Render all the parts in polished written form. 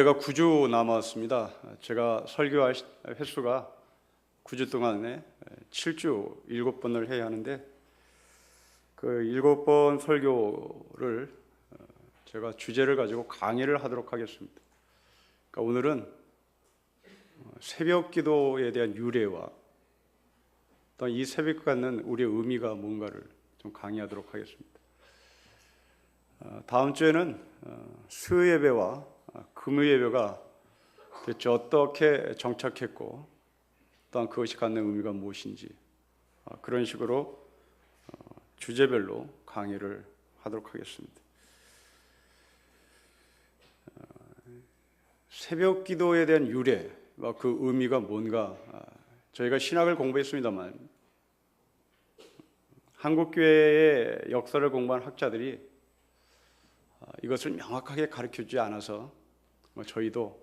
올해가 9주 남았습니다. 제가 설교할 횟수가 9주 동안에 7주 7번을 해야 하는데 그 7번 설교를 제가 주제를 가지고 강의를 하도록 하겠습니다. 그러니까 오늘은 새벽 기도에 대한 유래와 또 이 새벽 갖는 우리의 의미가 뭔가를 좀 강의하도록 하겠습니다. 다음 주에는 수요예배와 금요예배가 대체 어떻게 정착했고 또한 그것이 갖는 의미가 무엇인지 그런 식으로 주제별로 강의를 하도록 하겠습니다. 새벽 기도에 대한 유래, 그 의미가 뭔가 저희가 신학을 공부했습니다만 한국교회의 역사를 공부한 학자들이 이것을 명확하게 가르쳐주지 않아서 저희도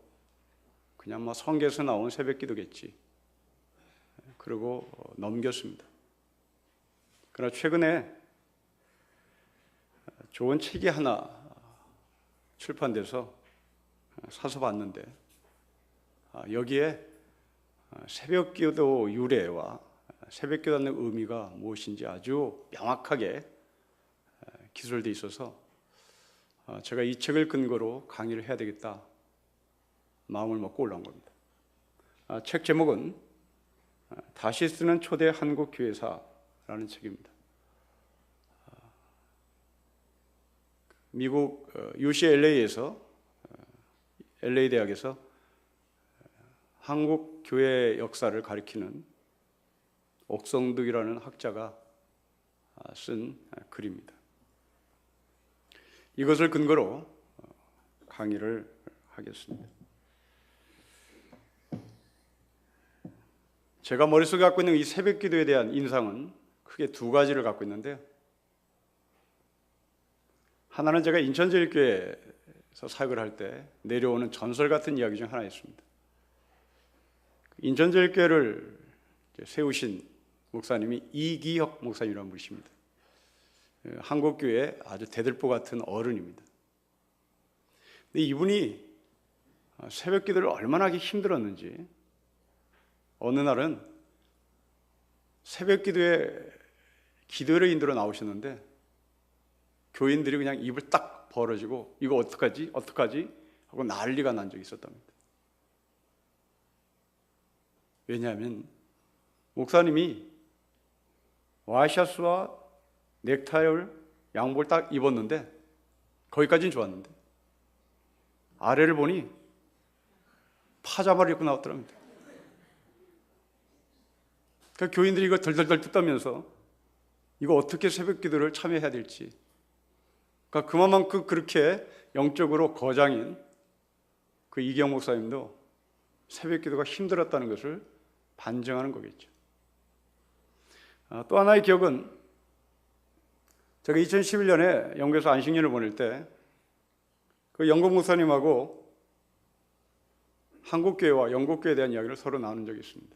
그냥 성경에서 나온 새벽 기도겠지 그리고 넘겼습니다. 그러나 최근에 좋은 책이 하나 출판돼서 사서 봤는데 여기에 새벽 기도 유래와 새벽 기도 하는 의미가 무엇인지 아주 명확하게 기술되어 있어서 제가 이 책을 근거로 강의를 해야 되겠다 마음을 먹고 올라온 겁니다. 책 제목은 다시 쓰는 초대 한국 교회사라는 책입니다. 미국 UCLA에서 LA 대학에서 한국 교회 역사를 가리키는 옥성득이라는 학자가 쓴 글입니다. 이것을 근거로 강의를 하겠습니다. 제가 머릿속에 갖고 있는 이 새벽 기도에 대한 인상은 크게 두 가지를 갖고 있는데요. 하나는 제가 인천제일교회에서 사역을 할 때 내려오는 전설 같은 이야기 중 하나였습니다. 인천제일교회를 세우신 목사님이 이기혁 목사님이라는 분이십니다. 한국교회의 아주 대들보 같은 어른입니다. 근데 이분이 새벽 기도를 얼마나 하기 힘들었는지 어느 날은 새벽 기도회를 인도로 나오셨는데 교인들이 그냥 입을 딱 벌어지고 이거 어떡하지 하고 난리가 난 적이 있었답니다. 왜냐하면 목사님이 와이셔츠와 넥타이를 양복을 딱 입었는데 거기까지는 좋았는데 아래를 보니 파자마를 입고 나왔더랍니다. 그러니까 교인들이 이거 덜덜덜 뜯다면서 이거 어떻게 새벽 기도를 참여해야 될지, 그러니까 그만큼 그렇게 영적으로 거장인 그 이경 목사님도 새벽 기도가 힘들었다는 것을 반증하는 거겠죠. 또 하나의 기억은 제가 2011년에 영국에서 안식년을 보낼 때 그 영국 목사님하고 한국교회와 영국교회에 대한 이야기를 서로 나눈 적이 있습니다.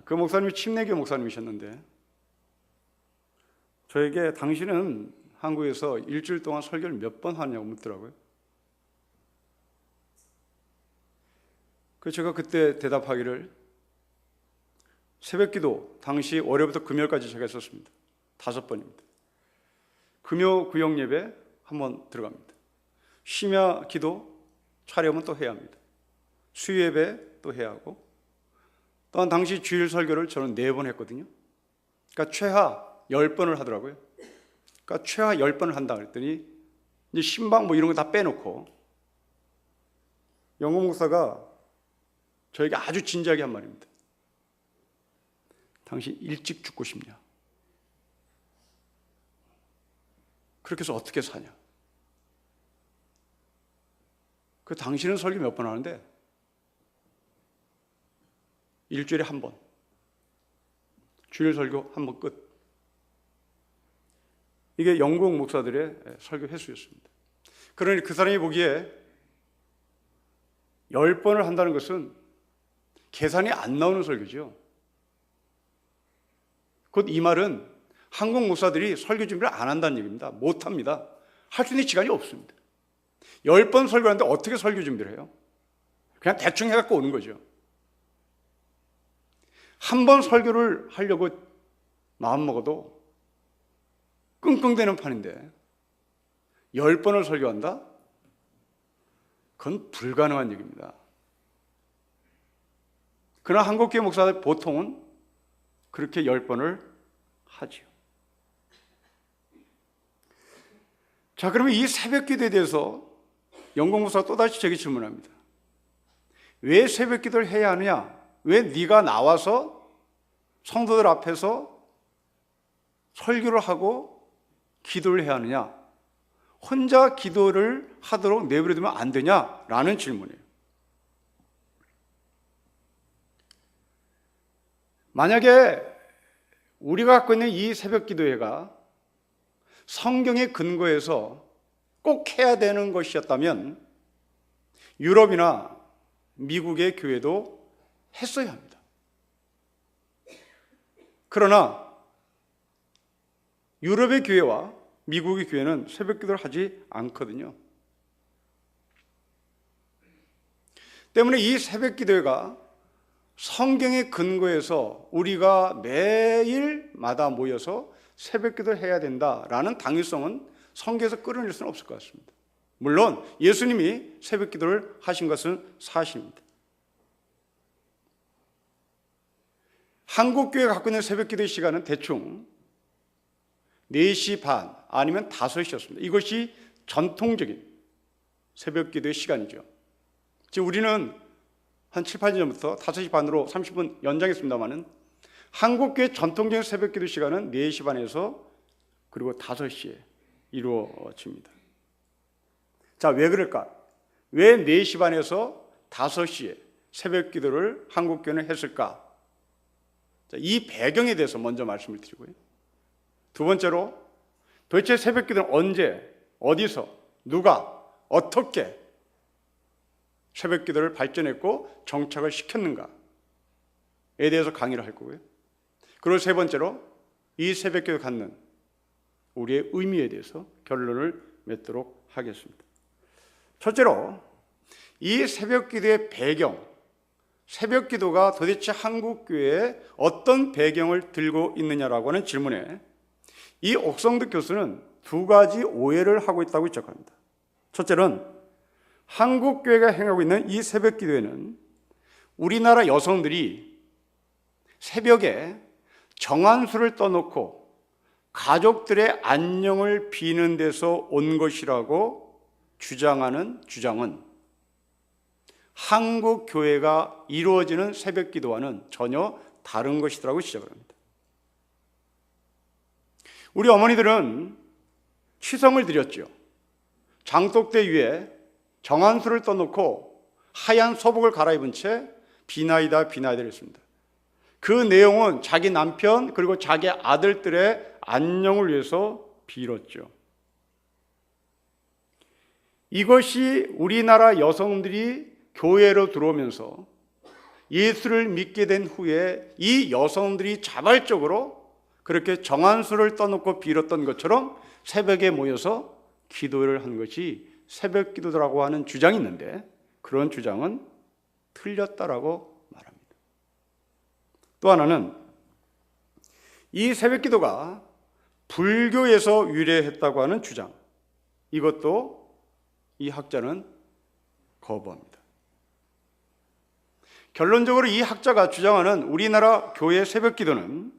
그 목사님이 침례교 목사님이셨는데 저에게 당신은 한국에서 일주일 동안 설교를 몇 번 하냐고 묻더라고요. 그래서 제가 그때 대답하기를 새벽 기도 당시 월요일부터 금요일까지 제가 했었습니다. 5번입니다. 금요 구역 예배 한번 들어갑니다. 심야 기도 차려면 또 해야 합니다. 수요 예배 또 해야 하고 또한 당시 주일 설교를 저는 4번 했거든요. 그러니까 최하 10번을 하더라고요. 그러니까 최하 10번을 한다 그랬더니 이제 신방 이런 거 다 빼놓고 영국 목사가 저에게 아주 진지하게 한 말입니다. 당신 일찍 죽고 싶냐? 그렇게 해서 어떻게 사냐? 그 당신은 설교 몇 번 하는데 일주일에 한 번, 주일 설교 한 번 끝. 이게 영국 목사들의 설교 횟수였습니다. 그러니 그 사람이 보기에 10번을 한다는 것은 계산이 안 나오는 설교죠. 곧 이 말은 한국 목사들이 설교 준비를 안 한다는 얘기입니다. 못 합니다. 할 수 있는 시간이 없습니다. 10번 설교하는데 어떻게 설교 준비를 해요? 그냥 대충 해갖고 오는 거죠. 한 번 설교를 하려고 마음먹어도 끙끙대는 판인데 10번을 설교한다? 그건 불가능한 얘기입니다. 그러나 한국교회 목사들 보통은 그렇게 10번을 하지요. 자, 그러면 이 새벽 기도에 대해서 영국 목사가 또다시 제게 질문합니다. 왜 새벽 기도를 해야 하느냐? 왜 네가 나와서 성도들 앞에서 설교를 하고 기도를 해야 하느냐? 혼자 기도를 하도록 내버려두면 안 되냐라는 질문이에요. 만약에 우리가 갖고 있는 이 새벽 기도회가 성경의 근거에서 꼭 해야 되는 것이었다면 유럽이나 미국의 교회도 했어야 합니다. 그러나 유럽의 교회와 미국의 교회는 새벽 기도를 하지 않거든요. 때문에 이 새벽 기도회가 성경의 근거에서 우리가 매일마다 모여서 새벽 기도를 해야 된다라는 당위성은 성경에서 끌어낼 수는 없을 것 같습니다. 물론 예수님이 새벽 기도를 하신 것은 사실입니다. 한국 교회가 갖고 있는 새벽 기도의 시간은 대충 4시 반 아니면 5시였습니다. 이것이 전통적인 새벽 기도의 시간이죠. 지금 우리는 한 7, 8년 전부터 5시 반으로 30분 연장했습니다만은 한국교회 전통적인 새벽 기도 시간은 4시 반에서 그리고 5시에 이루어집니다. 자, 왜 그럴까? 왜 4시 반에서 5시에 새벽 기도를 한국교회는 했을까? 자, 이 배경에 대해서 먼저 말씀을 드리고요. 두 번째로 도대체 새벽 기도는 언제, 어디서, 누가, 어떻게 새벽 기도를 발전했고 정착을 시켰는가에 대해서 강의를 할 거고요. 그리고 세 번째로 이 새벽 기도를 갖는 우리의 의미에 대해서 결론을 맺도록 하겠습니다. 첫째로 이 새벽 기도의 배경, 새벽 기도가 도대체 한국 교회에 어떤 배경을 들고 있느냐라고 하는 질문에 이 옥성득 교수는 두 가지 오해를 하고 있다고 지적합니다. 첫째는 한국 교회가 행하고 있는 이 새벽 기도에는 우리나라 여성들이 새벽에 정한수를 떠놓고 가족들의 안녕을 비는 데서 온 것이라고 주장하는 주장은 한국 교회가 이루어지는 새벽 기도와는 전혀 다른 것이라고 지적을 합니다. 우리 어머니들은 치성을 드렸죠. 장독대 위에 정한수를 떠놓고 하얀 소복을 갈아입은 채 비나이다 비나이다를 했습니다. 그 내용은 자기 남편 그리고 자기 아들들의 안녕을 위해서 빌었죠. 이것이 우리나라 여성들이 교회로 들어오면서 예수를 믿게 된 후에 이 여성들이 자발적으로 그렇게 정한수를 떠놓고 빌었던 것처럼 새벽에 모여서 기도를 한 것이 새벽 기도라고 하는 주장이 있는데 그런 주장은 틀렸다라고 말합니다. 또 하나는 이 새벽 기도가 불교에서 유래했다고 하는 주장, 이것도 이 학자는 거부합니다. 결론적으로 이 학자가 주장하는 우리나라 교회 새벽 기도는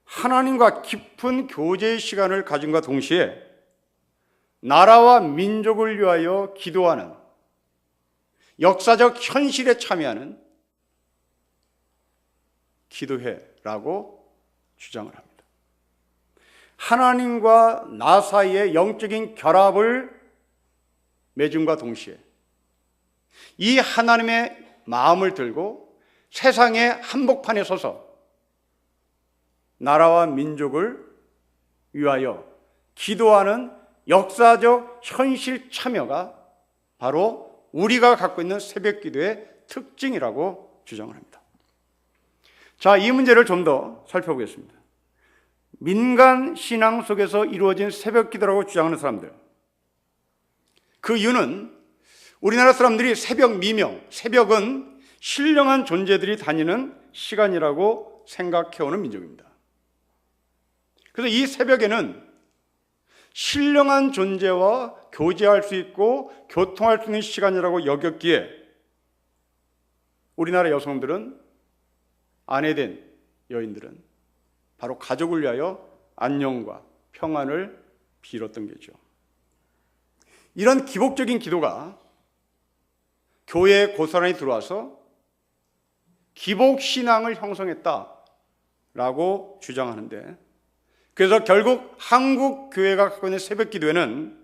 하나님과 깊은 교제의 시간을 가짐과 동시에 나라와 민족을 위하여 기도하는 역사적 현실에 참여하는 기도회라고 주장을 합니다. 하나님과 나 사이의 영적인 결합을 맺음과 동시에 이 하나님의 마음을 들고 세상의 한복판에 서서 나라와 민족을 위하여 기도하는 역사적 현실 참여가 바로 우리가 갖고 있는 새벽 기도의 특징이라고 주장을 합니다. 자, 이 문제를 좀 더 살펴보겠습니다. 민간 신앙 속에서 이루어진 새벽 기도라고 주장하는 사람들, 그 이유는 우리나라 사람들이 새벽 미명, 새벽은 신령한 존재들이 다니는 시간이라고 생각해오는 민족입니다. 그래서 이 새벽에는 신령한 존재와 교제할 수 있고 교통할 수 있는 시간이라고 여겼기에 우리나라 여성들은, 아내된 여인들은 바로 가족을 위하여 안녕과 평안을 빌었던 게죠. 이런 기복적인 기도가 교회에 고스란히 들어와서 기복신앙을 형성했다라고 주장하는데, 그래서 결국 한국 교회가 갖고 있는 새벽 기도회는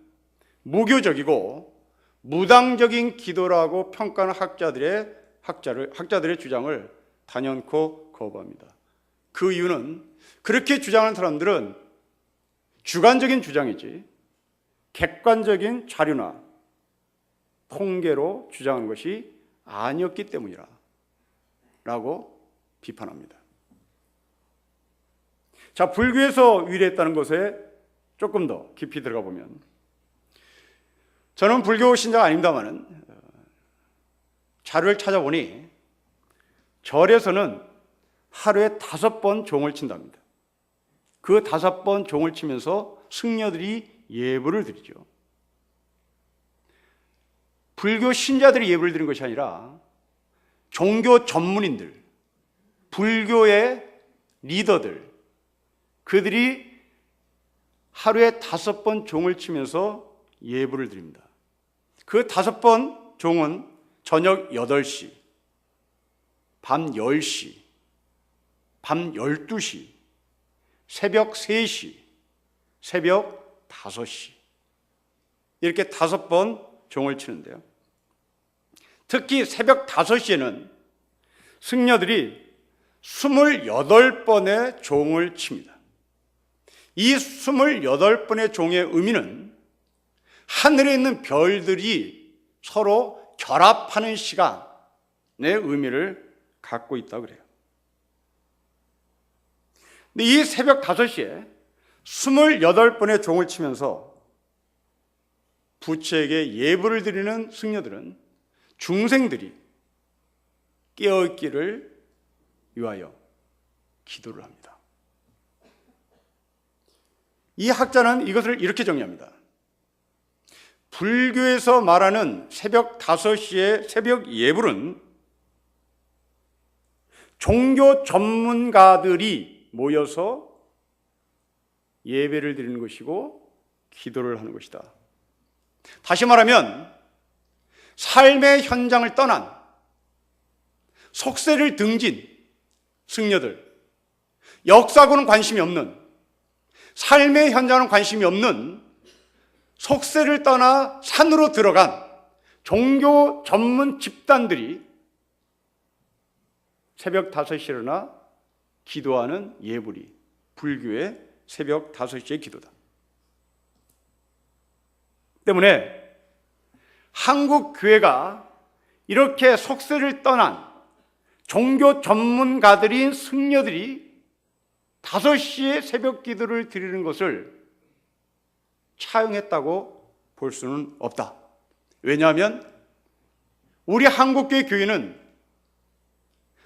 무교적이고 무당적인 기도라고 평가하는 학자들의 주장을 단연코 거부합니다. 그 이유는 그렇게 주장하는 사람들은 주관적인 주장이지 객관적인 자료나 통계로 주장하는 것이 아니었기 때문이라 라고 비판합니다. 자, 불교에서 위례했다는 것에 조금 더 깊이 들어가 보면, 저는 불교 신자가 아닙니다만은 자료를 찾아보니 절에서는 하루에 5번 종을 친답니다. 그 5번 종을 치면서 승려들이 예불을 드리죠. 불교 신자들이 예불을 드리는 것이 아니라 종교 전문인들, 불교의 리더들, 그들이 하루에 5번 종을 치면서 예불을 드립니다. 그 5번 종은 저녁 8시, 밤 10시, 밤 12시, 새벽 3시, 새벽 5시, 이렇게 5번 종을 치는데요. 특히 새벽 5시에는 승려들이 28번의 종을 칩니다. 이 28번의 종의 의미는 하늘에 있는 별들이 서로 결합하는 시간의 의미를 갖고 있다고 그래요. 근데 이 새벽 5시에 28번의 종을 치면서 부처에게 예불을 드리는 승려들은 중생들이 깨어있기를 위하여 기도를 합니다. 이 학자는 이것을 이렇게 정리합니다. 불교에서 말하는 새벽 5시의 새벽 예불은 종교 전문가들이 모여서 예배를 드리는 것이고 기도를 하는 것이다. 다시 말하면 삶의 현장을 떠난 속세를 등진 승려들, 역사고는 관심이 없는, 삶의 현장은 관심이 없는, 속세를 떠나 산으로 들어간 종교 전문 집단들이 새벽 5시에 일어나 기도하는 예불이 불교의 새벽 5시의 기도다. 때문에 한국 교회가 이렇게 속세를 떠난 종교 전문가들인 승려들이 5시에 새벽 기도를 드리는 것을 차용했다고 볼 수는 없다. 왜냐하면 우리 한국교회 교회는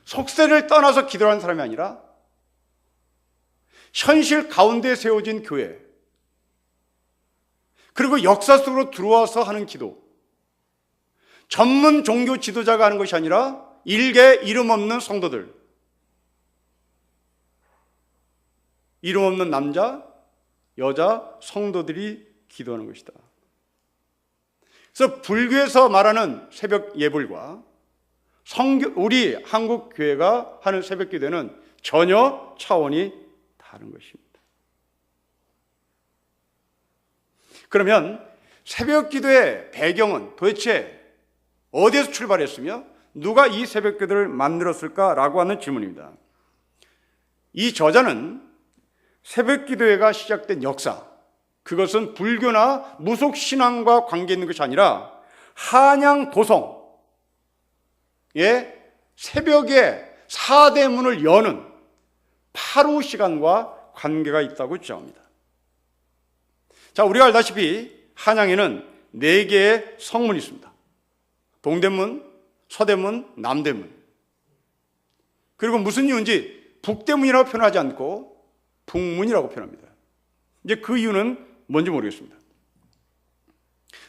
속세를 떠나서 기도하는 사람이 아니라 현실 가운데 세워진 교회, 그리고 역사 속으로 들어와서 하는 기도, 전문 종교 지도자가 하는 것이 아니라 일개 이름 없는 성도들, 이름 없는 남자, 여자 성도들이 기도하는 것이다. 그래서 불교에서 말하는 새벽 예불과 우리 한국 교회가 하는 새벽 기도는 전혀 차원이 다른 것입니다. 그러면 새벽 기도의 배경은 도대체 어디에서 출발했으며 누가 이 새벽 기도를 만들었을까라고 하는 질문입니다. 이 저자는 새벽 기도회가 시작된 역사, 그것은 불교나 무속 신앙과 관계 있는 것이 아니라 한양 도성의 새벽에 사대문을 여는 파루 시간과 관계가 있다고 주장합니다. 자, 우리가 알다시피 한양에는 4개의 성문이 있습니다. 동대문, 서대문, 남대문. 그리고 무슨 이유인지 북대문이라고 표현하지 않고 북문이라고 표현합니다. 이제 그 이유는 뭔지 모르겠습니다.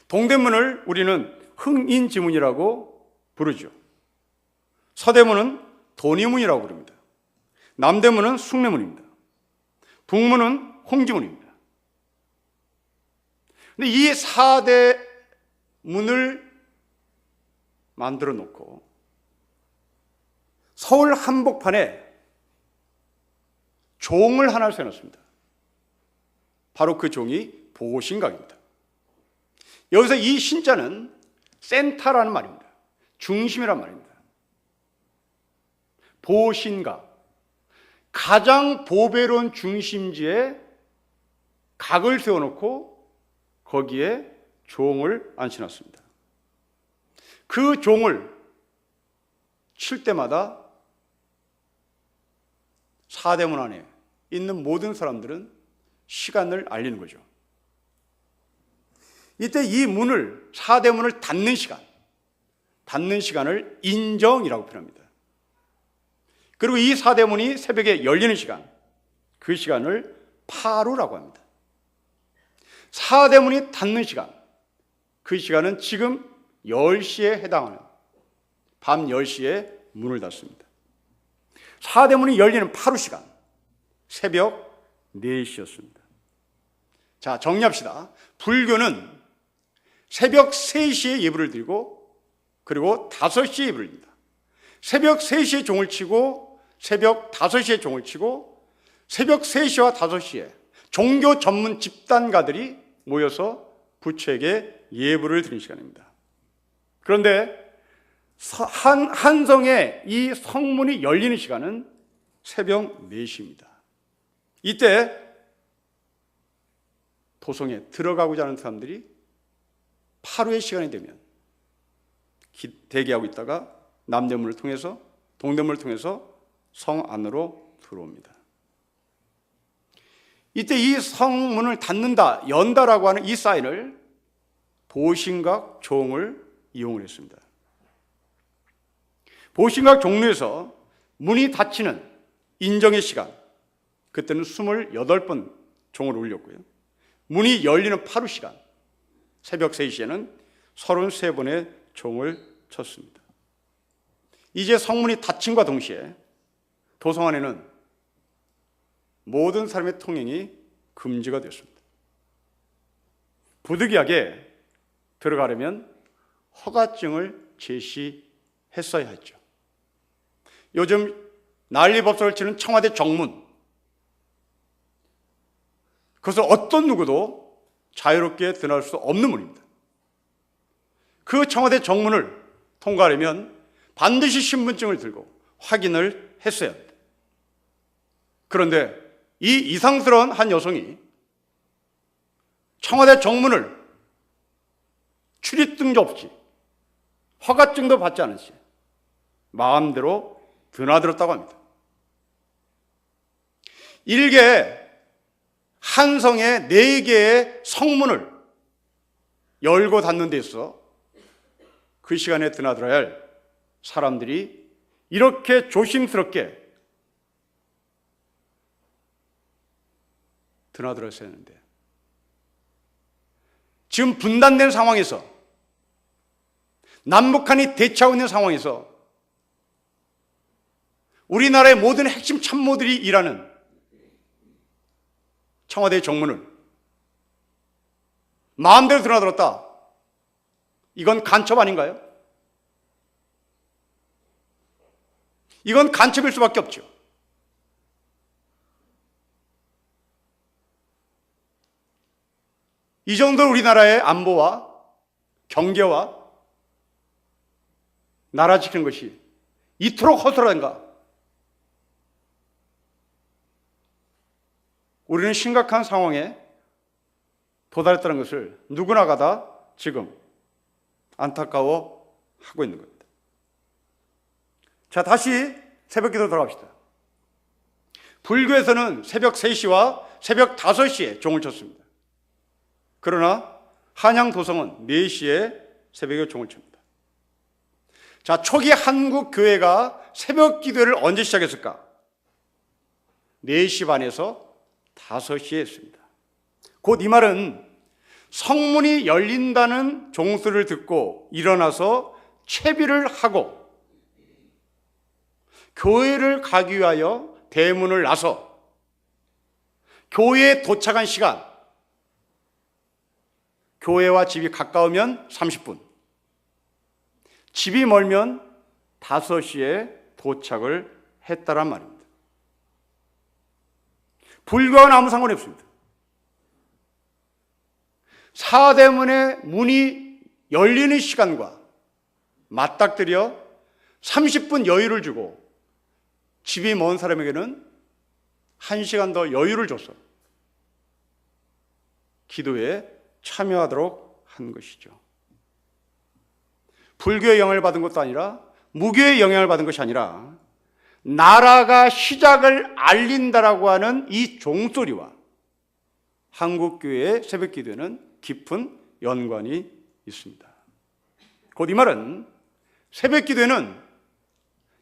동대문을 우리는 흥인지문이라고 부르죠. 서대문은 돈이문이라고 부릅니다. 남대문은 숭례문입니다. 북문은 홍지문입니다. 근데 이 4대 문을 만들어 놓고 서울 한복판에 종을 하나 세워놨습니다. 바로 그 종이 보신각입니다. 여기서 이 신자는 센터라는 말입니다. 중심이란 말입니다. 보신각, 가장 보배로운 중심지에 각을 세워놓고 거기에 종을 앉혀놨습니다. 그 종을 칠 때마다 사대문 안에 있는 모든 사람들은 시간을 알리는 거죠. 이때 이 문을, 사대문을 닫는 시간을 인정이라고 표현합니다. 그리고 이 사대문이 새벽에 열리는 시간, 그 시간을 파루라고 합니다. 사대문이 닫는 시간, 그 시간은 지금 10시에 해당하는 밤 10시에 문을 닫습니다. 사대문이 열리는 파루 시간, 새벽 4시였습니다. 자, 정리합시다. 불교는 새벽 3시에 예불을 드리고 그리고 5시에 예불을 드립니다. 새벽 3시에 종을 치고 새벽 5시에 종을 치고 새벽 3시와 5시에 종교 전문 집단가들이 모여서 부처에게 예불을 드리는 시간입니다. 그런데 한성의 이 성문이 열리는 시간은 새벽 4시입니다. 이때 도성에 들어가고자 하는 사람들이 파루의 시간이 되면 대기하고 있다가 남대문을 통해서 동대문을 통해서 성 안으로 들어옵니다. 이때 이 성문을 닫는다, 연다라고 하는 이 사인을 보신각 종을 이용을 했습니다. 보신각 종로에서 문이 닫히는 인정의 시간, 그때는 28번 종을 울렸고요. 문이 열리는 파루 시간, 새벽 3시에는 33번의 종을 쳤습니다. 이제 성문이 닫힘과 동시에 도성 안에는 모든 사람의 통행이 금지가 됐습니다. 부득이하게 들어가려면 허가증을 제시했어야 했죠. 요즘 난리법석을 치는 청와대 정문, 그것을 어떤 누구도 자유롭게 들어갈 수 없는 문입니다. 그 청와대 정문을 통과하려면 반드시 신분증을 들고 확인을 했어야 합니다. 그런데 이 이상스러운 한 여성이 청와대 정문을 출입증도 없이 허가증도 받지 않았지 마음대로 드나들었다고 합니다. 일개 한성의 4개의 성문을 열고 닫는 데 있어 그 시간에 드나들어야 할 사람들이 이렇게 조심스럽게 드나들었어야 했는데, 지금 분단된 상황에서, 남북한이 대치하고 있는 상황에서 우리나라의 모든 핵심 참모들이 일하는 청와대 정문을 마음대로 드나들었다. 이건 간첩 아닌가요? 이건 간첩일 수밖에 없죠. 이 정도로 우리나라의 안보와 경계와 나라 지키는 것이 이토록 허술한가? 우리는 심각한 상황에 도달했다는 것을 누구나가 다 지금 안타까워하고 있는 겁니다. 자, 다시 새벽 기도로 돌아갑시다. 불교에서는 새벽 3시와 새벽 5시에 종을 쳤습니다. 그러나 한양 도성은 4시에 새벽에 종을 칩니다. 자, 초기 한국 교회가 새벽 기도를 언제 시작했을까? 4시 반에서 5시에 했습니다. 곧 이 말은 성문이 열린다는 종소리를 듣고 일어나서 채비를 하고 교회를 가기 위하여 대문을 나서 교회에 도착한 시간, 교회와 집이 가까우면 30분, 집이 멀면 5시에 도착을 했다란 말입니다. 불교와는 아무 상관이 없습니다. 사대문의 문이 열리는 시간과 맞닥뜨려 30분 여유를 주고 집이 먼 사람에게는 1시간 더 여유를 줘서 기도에 참여하도록 한 것이죠. 불교의 영향을 받은 것도 아니라 무교의 영향을 받은 것이 아니라 나라가 시작을 알린다라고 하는 이 종소리와 한국교회의 새벽기도에는 깊은 연관이 있습니다. 곧 이 말은 새벽기도에는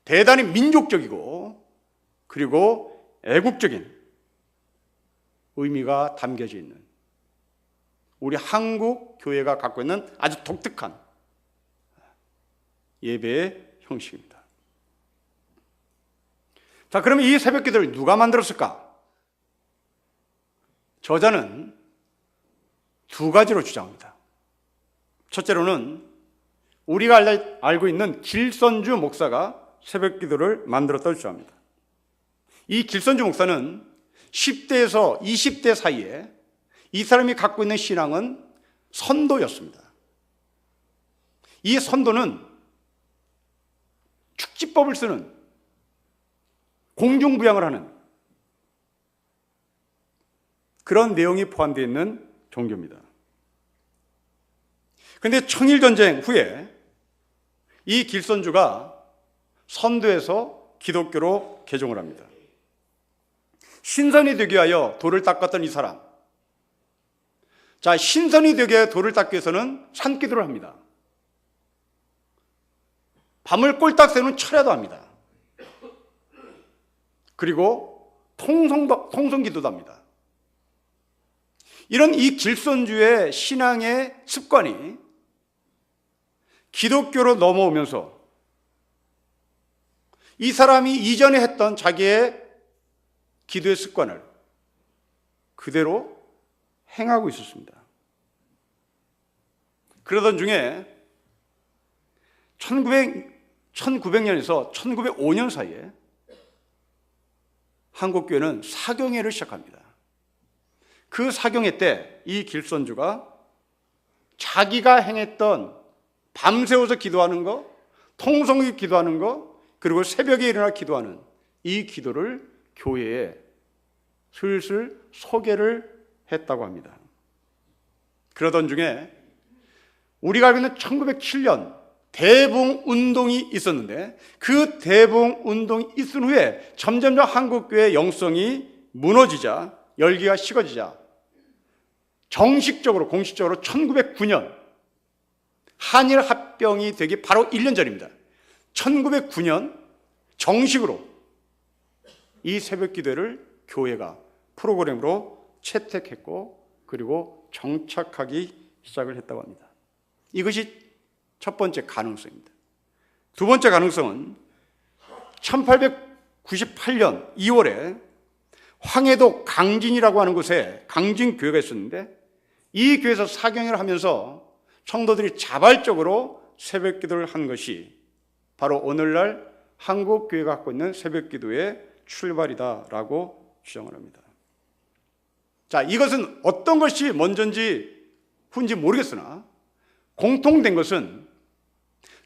대단히 민족적이고 그리고 애국적인 의미가 담겨져 있는 우리 한국 교회가 갖고 있는 아주 독특한 예배의 형식입니다. 자, 그러면 이 새벽기도를 누가 만들었을까? 저자는 2가지로 주장합니다. 첫째로는 우리가 알고 있는 길선주 목사가 새벽기도를 만들었다고 주장합니다. 이 길선주 목사는 10대에서 20대 사이에 이 사람이 갖고 있는 신앙은 선도였습니다. 이 선도는 축지법을 쓰는 공중부양을 하는 그런 내용이 포함되어 있는 종교입니다. 그런데 청일전쟁 후에 이 길선주가 선도에서 기독교로 개종을 합니다. 신선이 되기 위하여 돌을 닦았던 이 사람, 자, 신선이 되기 위하여 돌을 닦기 위해서는 산기도를 합니다. 밤을 꼴딱 새우는 철야도 합니다. 그리고 통성기도도 합니다. 이런 이 길선주의 신앙의 습관이 기독교로 넘어오면서 이 사람이 이전에 했던 자기의 기도의 습관을 그대로 행하고 있었습니다. 그러던 중에 1900년에서 1905년 사이에 한국교회는 사경회를 시작합니다. 그 사경회 때 이 길선주가 자기가 행했던 밤새워서 기도하는 거, 통성이 기도하는 거, 그리고 새벽에 일어나 기도하는 이 기도를 교회에 슬슬 소개를 했다고 합니다. 그러던 중에 우리가 알고 있는 1907년 대붕운동이 있었는데 그 대붕운동이 있은 후에 점점점 한국교회의 영성이 무너지자 열기가 식어지자 정식적으로 공식적으로 1909년 한일 합병이 되기 바로 1년 전입니다. 1909년 정식으로 이 새벽기도를 교회가 프로그램으로 채택했고 그리고 정착하기 시작을 했다고 합니다. 이것이 첫 번째 가능성입니다. 두 번째 가능성은 1898년 2월에 황해도 강진이라고 하는 곳에 강진교회가 있었는데 이 교회에서 사경회를 하면서 성도들이 자발적으로 새벽기도를 한 것이 바로 오늘날 한국교회가 갖고 있는 새벽기도의 출발이다라고 주장을 합니다. 자, 이것은 어떤 것이 먼저인지 후인지 모르겠으나 공통된 것은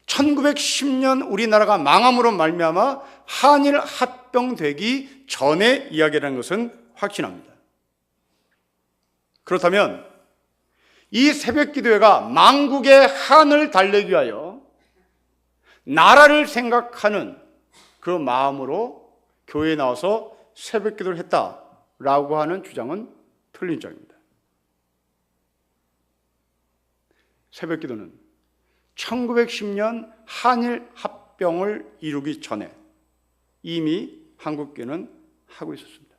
1910년 우리나라가 망함으로 말미암아 한일 합병되기 전의 이야기라는 것은 확신합니다. 그렇다면 이 새벽기도회가 만국의 한을 달래기 위하여 나라를 생각하는 그 마음으로 교회에 나와서 새벽기도를 했다라고 하는 주장은 틀린 주장입니다. 새벽기도는 1910년 한일 합병을 이루기 전에 이미 한국교회는 하고 있었습니다.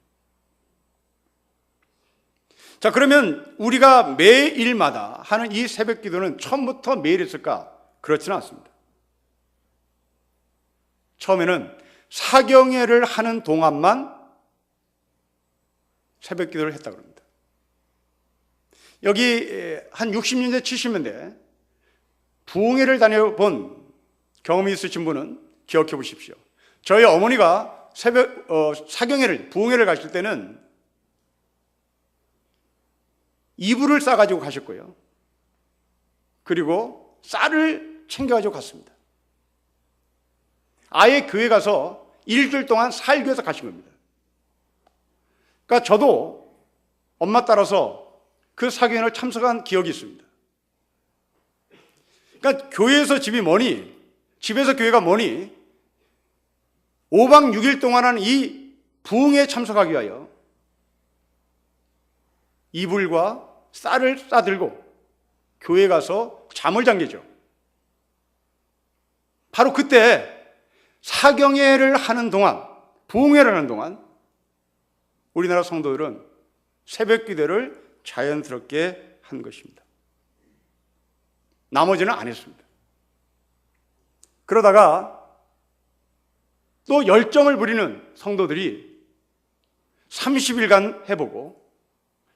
자, 그러면 우리가 매일마다 하는 이 새벽기도는 처음부터 매일 했을까? 그렇지는 않습니다. 처음에는 사경회를 하는 동안만 새벽기도를 했다고 합니다. 여기 한 60년대, 70년대 부흥회를 다녀본 경험이 있으신 분은 기억해 보십시오. 저희 어머니가 사경회를, 부흥회를 가실 때는 이불을 싸가지고 가셨고요. 그리고 쌀을 챙겨가지고 갔습니다. 아예 교회 가서 일주일 동안 살기 위해서 가신 겁니다. 그러니까 저도 엄마 따라서 그 사경회를 참석한 기억이 있습니다. 그러니까 교회에서 집이 머니, 집에서 교회가 머니, 5박 6일 동안 하는 이 부흥회에 참석하기 위하여 이불과 쌀을 싸들고 교회에 가서 잠을 잠기죠. 바로 그때 사경회를 하는 동안, 부흥회를 하는 동안 우리나라 성도들은 새벽 기도를 자연스럽게 한 것입니다. 나머지는 안 했습니다. 그러다가 또 열정을 부리는 성도들이 30일간 해보고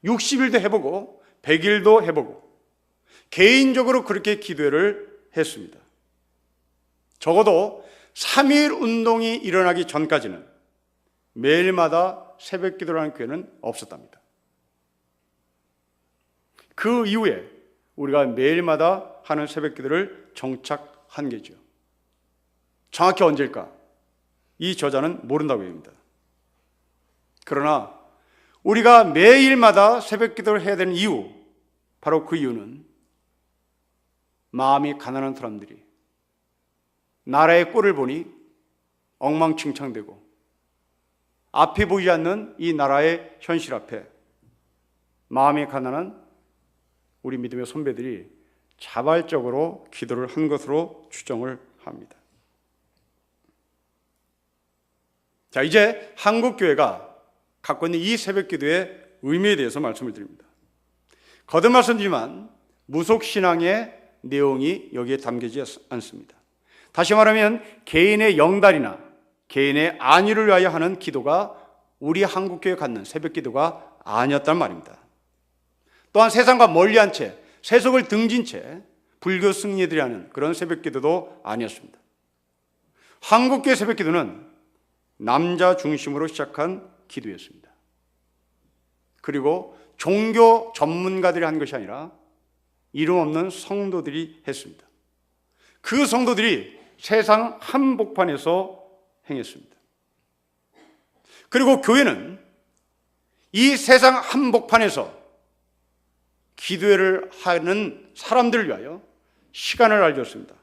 60일도 해보고 100일도 해보고 개인적으로 그렇게 기도를 했습니다. 적어도 3.1 운동이 일어나기 전까지는 매일마다 새벽 기도라는 교회는 없었답니다. 그 이후에 우리가 매일마다 하는 새벽 기도를 정착한 게죠. 정확히 언제일까? 이 저자는 모른다고 합니다. 그러나 우리가 매일마다 새벽 기도를 해야 되는 이유, 바로 그 이유는 마음이 가난한 사람들이 나라의 꼴을 보니 엉망진창되고 앞이 보이지 않는 이 나라의 현실 앞에 마음이 가난한 우리 믿음의 선배들이 자발적으로 기도를 한 것으로 추정을 합니다. 자, 이제 한국교회가 갖고 있는 이 새벽기도의 의미에 대해서 말씀을 드립니다. 거듭 말씀드리지만 무속신앙의 내용이 여기에 담기지 않습니다. 다시 말하면 개인의 영달이나 개인의 안위를 위하여 하는 기도가 우리 한국교회에 갖는 새벽기도가 아니었단 말입니다. 또한 세상과 멀리한 채, 세속을 등진 채 불교 승리들이 하는 그런 새벽기도도 아니었습니다. 한국교회 새벽기도는 남자 중심으로 시작한 기도였습니다. 그리고 종교 전문가들이 한 것이 아니라 이름 없는 성도들이 했습니다. 그 성도들이 세상 한복판에서 행했습니다. 그리고 교회는 이 세상 한복판에서 기도회를 하는 사람들을 위하여 시간을 알려줬습니다.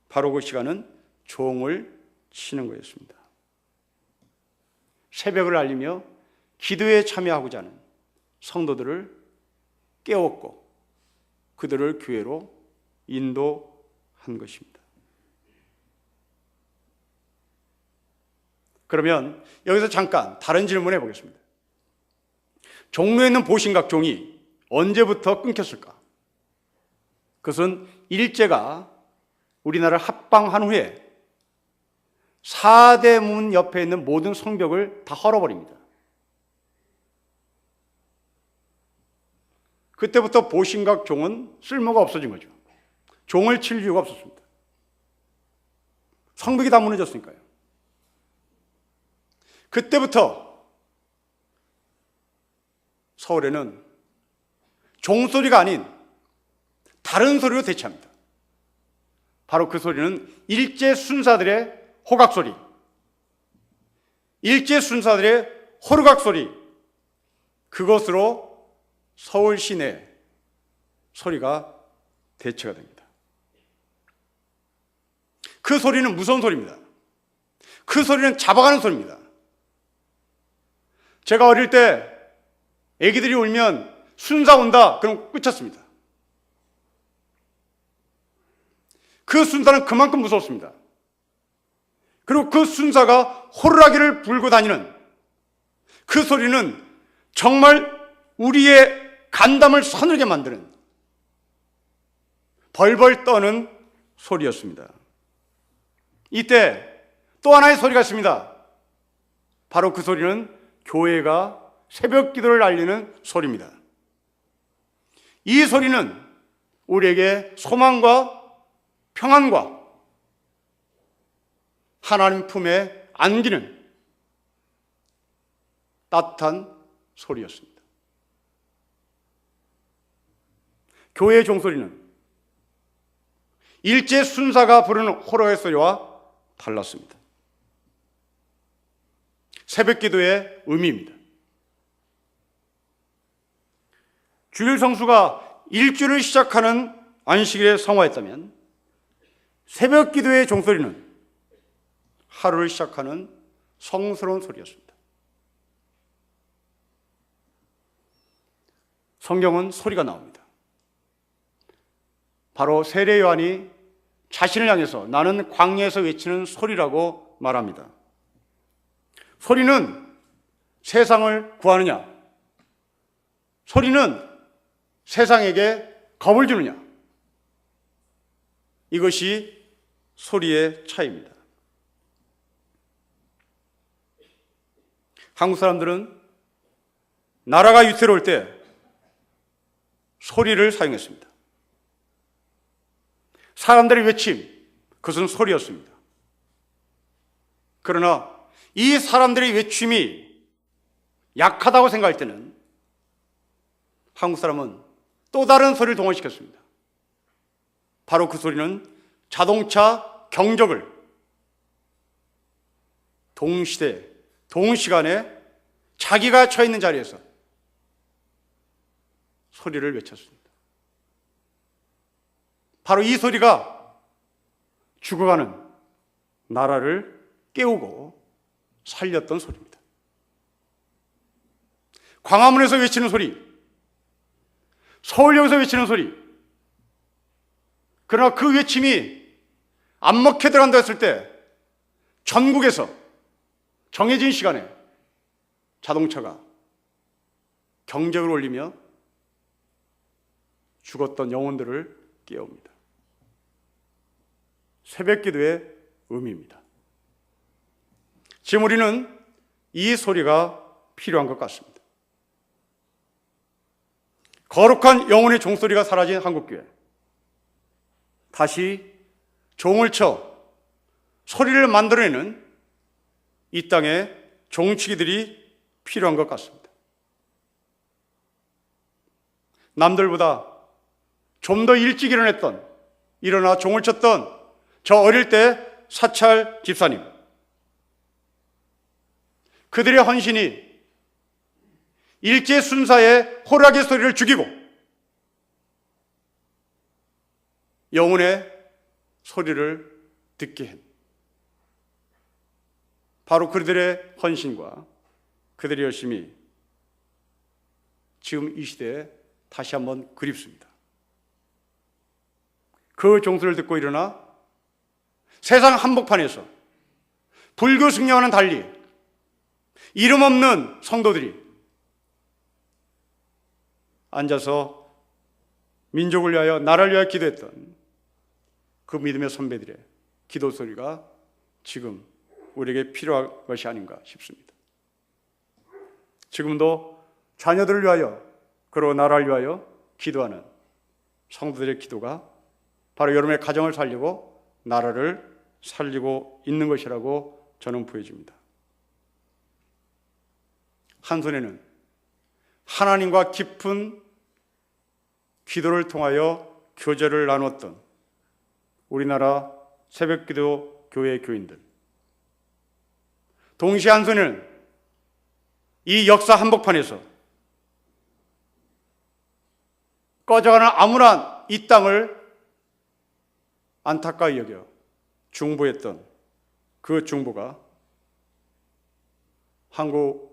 바로 그 시간은 종을 치는 거였습니다. 새벽을 알리며 기도에 참여하고자 하는 성도들을 깨웠고 그들을 교회로 인도한 것입니다. 그러면 여기서 잠깐 다른 질문을 해보겠습니다. 종로에 있는 보신각 종이 언제부터 끊겼을까? 그것은 일제가 우리나라를 합방한 후에 사대문 옆에 있는 모든 성벽을 다 헐어버립니다. 그때부터 보신각 종은 쓸모가 없어진 거죠. 종을 칠 이유가 없었습니다. 성벽이 다 무너졌으니까요. 그때부터 서울에는 종소리가 아닌 다른 소리로 대체합니다. 바로 그 소리는 일제 순사들의 호각소리, 일제 순사들의 호르각소리, 그것으로 서울 시내 소리가 대체가 됩니다. 그 소리는 무서운 소리입니다. 그 소리는 잡아가는 소리입니다. 제가 어릴 때 애기들이 울면 순사 온다 그럼 끝쳤습니다. 그 순사는 그만큼 무서웠습니다. 그리고 그 순사가 호루라기를 불고 다니는 그 소리는 정말 우리의 간담을 서늘게 만드는 벌벌 떠는 소리였습니다. 이때 또 하나의 소리가 있습니다. 바로 그 소리는 교회가 새벽 기도를 알리는 소리입니다. 이 소리는 우리에게 소망과 평안과 하나님 품에 안기는 따뜻한 소리였습니다. 교회의 종소리는 일제 순사가 부르는 호러의 소리와 달랐습니다. 새벽 기도의 의미입니다. 주일 성수가 일주일을 시작하는 안식일에 성화했다면 새벽 기도의 종소리는 하루를 시작하는 성스러운 소리였습니다. 성경은 소리가 나옵니다. 바로 세례 요한이 자신을 향해서 나는 광야에서 외치는 소리라고 말합니다. 소리는 세상을 구하느냐? 소리는 세상에게 겁을 주느냐? 이것이 소리의 차이입니다. 한국 사람들은 나라가 위태로울 때 소리를 사용했습니다. 사람들의 외침, 그것은 소리였습니다. 그러나 이 사람들의 외침이 약하다고 생각할 때는 한국 사람은 또 다른 소리를 동원시켰습니다. 바로 그 소리는 자동차 경적을 동시대, 동시간에 자기가 처해 있는 자리에서 소리를 외쳤습니다. 바로 이 소리가 죽어가는 나라를 깨우고 살렸던 소리입니다. 광화문에서 외치는 소리, 서울역에서 외치는 소리, 그러나 그 외침이 안 먹혀 들어간다 했을 때 전국에서 정해진 시간에 자동차가 경적을 올리며 죽었던 영혼들을 깨웁니다. 새벽 기도의 의미입니다. 지금 우리는 이 소리가 필요한 것 같습니다. 거룩한 영혼의 종소리가 사라진 한국교회, 다시 종을 쳐 소리를 만들어내는 이 땅의 종치기들이 필요한 것 같습니다. 남들보다 좀 더 일찍 일어나 종을 쳤던 저 어릴 때 사찰 집사님, 그들의 헌신이 일제 순사의 호락의 소리를 죽이고 영혼의 소리를 듣게 한, 바로 그들의 헌신과 그들의 열심이 지금 이 시대에 다시 한번 그립습니다. 그 종소리를 듣고 일어나 세상 한복판에서 불교 승려와는 달리 이름 없는 성도들이 앉아서 민족을 위하여, 나라를 위하여 기도했던 그 믿음의 선배들의 기도 소리가 지금 우리에게 필요한 것이 아닌가 싶습니다. 지금도 자녀들을 위하여, 그리고 나라를 위하여 기도하는 성도들의 기도가 바로 여러분의 가정을 살리고 나라를 살리고 있는 것이라고 저는 보여집니다. 한 손에는 하나님과 깊은 기도를 통하여 교제를 나눴던 우리나라 새벽기도 교회 교인들, 동시에 한 손에는 이 역사 한복판에서 꺼져가는 암울한 이 땅을 안타까이 여겨 중보했던 그 중보가 한국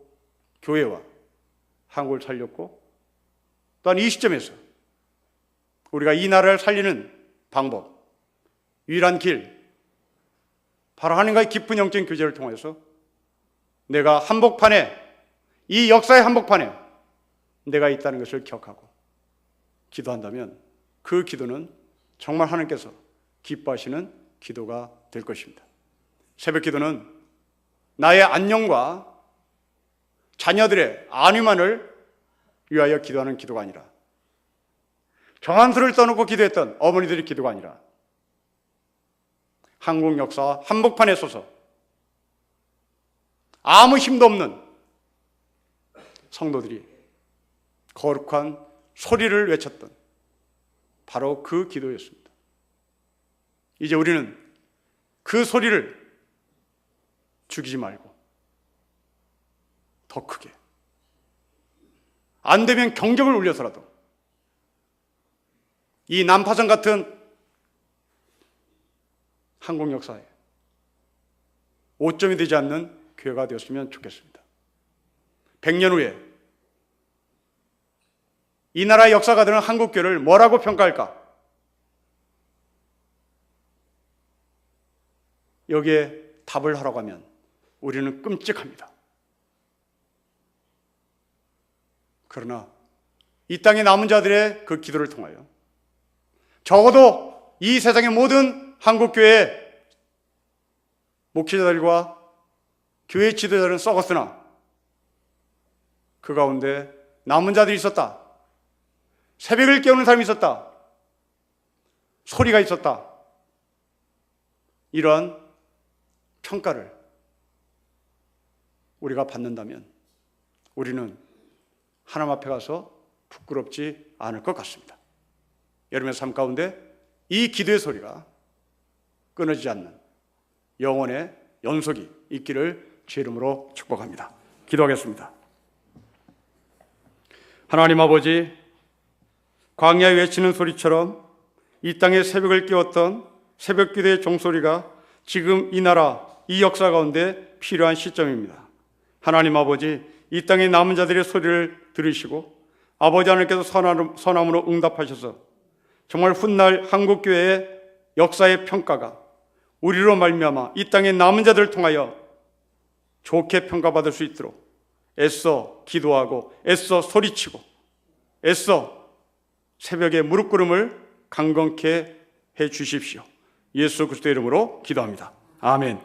교회와 한국을 살렸고, 또한 이 시점에서 우리가 이 나라를 살리는 방법, 유일한 길, 바로 하나님과의 깊은 영적인 교제를 통해서 내가 한복판에, 이 역사의 한복판에 내가 있다는 것을 기억하고 기도한다면 그 기도는 정말 하나님께서 기뻐하시는 기도가 될 것입니다. 새벽 기도는 나의 안녕과 자녀들의 안위만을 위하여 기도하는 기도가 아니라, 정한수를 떠놓고 기도했던 어머니들의 기도가 아니라, 한국 역사 한복판에 서서 아무 힘도 없는 성도들이 거룩한 소리를 외쳤던 바로 그 기도였습니다. 이제 우리는 그 소리를 죽이지 말고 더 크게, 안 되면 경적을 울려서라도 이 난파선 같은 한국 역사에 오점이 되지 않는 교회가 되었으면 좋겠습니다. 100년 후에 이 나라의 역사가들은 한국교회를 뭐라고 평가할까? 여기에 답을 하라고 하면 우리는 끔찍합니다. 그러나 이 땅에 남은 자들의 그 기도를 통하여 적어도 이 세상의 모든 한국교회의 목회자들과 교회 지도자들은 썩었으나 그 가운데 남은 자들이 있었다. 새벽을 깨우는 사람이 있었다. 소리가 있었다. 이러한 평가를 우리가 받는다면 우리는 하나님 앞에 가서 부끄럽지 않을 것 같습니다. 여러분의 삶 가운데 이 기도의 소리가 끊어지지 않는 영혼의 연속이 있기를 주의 이름으로 축복합니다. 기도하겠습니다. 하나님 아버지, 광야에 외치는 소리처럼 이 땅의 새벽을 깨웠던 새벽 기도의 종소리가 지금 이 나라, 이 역사 가운데 필요한 시점입니다. 하나님 아버지, 이 땅의 남은 자들의 소리를 들으시고 아버지 하나님께서 선함으로 응답하셔서 정말 훗날 한국교회의 역사의 평가가 우리로 말미암아 이 땅의 남은 자들을 통하여 좋게 평가받을 수 있도록 애써 기도하고 애써 소리치고 애써 새벽에 무릎 꿇음을 강건케 해 주십시오. 예수 그리스도의 이름으로 기도합니다. 아멘.